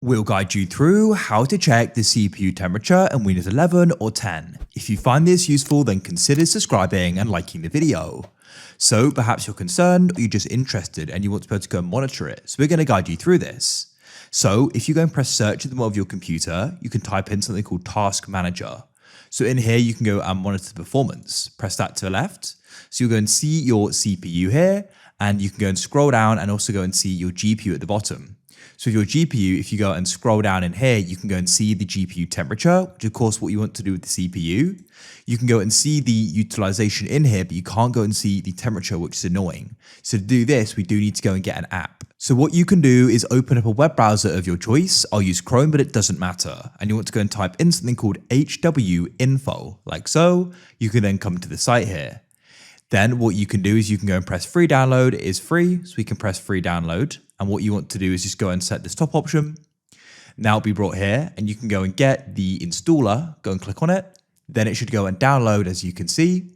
We'll guide you through how to check the CPU temperature in Windows 11 or 10. If you find this useful, then consider subscribing and liking the video. So perhaps you're concerned or you're just interested and you want to be able to go and monitor it. So we're going to guide you through this. So if you go and press search at the bottom of your computer, you can type in something called Task Manager. So in here, you can go and monitor the performance. Press that to the left. So you'll go and see your CPU here, and you can go and scroll down and also go and see your GPU at the bottom. So with your GPU, if you go and scroll down in here, you can go and see the GPU temperature, which of course what you want to do with the CPU. You can go and see the utilization in here, but you can't go and see the temperature, which is annoying. So to do this, we do need to go and get an app. So what you can do is open up a web browser of your choice. I'll use Chrome, but it doesn't matter. And you want to go and type in something called HWInfo, like so. You can then come to the site here. Then what you can do is you can go and press free download. It is free, so we can press free download. And what you want to do is just go and set this top option. Now it'll be brought here and you can go and get the installer, go and click on it. Then it should go and download, as you can see.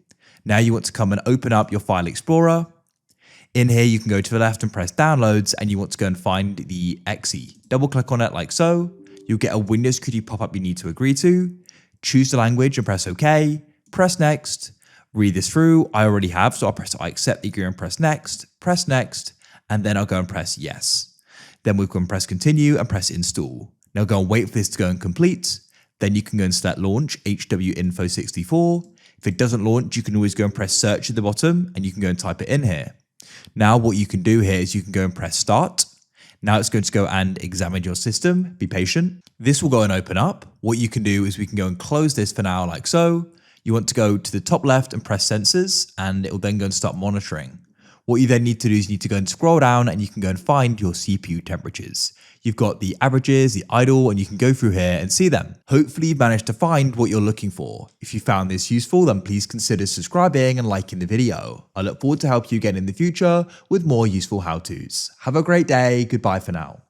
Now you want to come and open up your file explorer. In here, you can go to the left and press downloads and you want to go and find the exe. Double click on it like so. You'll get a Windows Security pop-up you need to agree to. Choose the language and press OK. Press next. Read this through. I already have, so I'll press I accept, agree and press next, and then I'll go and press yes. Then we'll go and press continue and press install. Now go and wait for this to go and complete. Then you can go and select launch HWInfo 64. If it doesn't launch, you can always go and press search at the bottom and you can go and type it in here. Now what you can do here is you can go and press start. Now it's going to go and examine your system. Be patient. This will go and open up. What you can do is we can go and close this for now like so. You want to go to the top left and press sensors and it will then go and start monitoring. What you then need to do is you need to go and scroll down and you can go and find your CPU temperatures. You've got the averages, the idle, and you can go through here and see them. Hopefully you've managed to find what you're looking for. If you found this useful, then please consider subscribing and liking the video. I look forward to help you again in the future with more useful how-tos. Have a great day. Goodbye for now.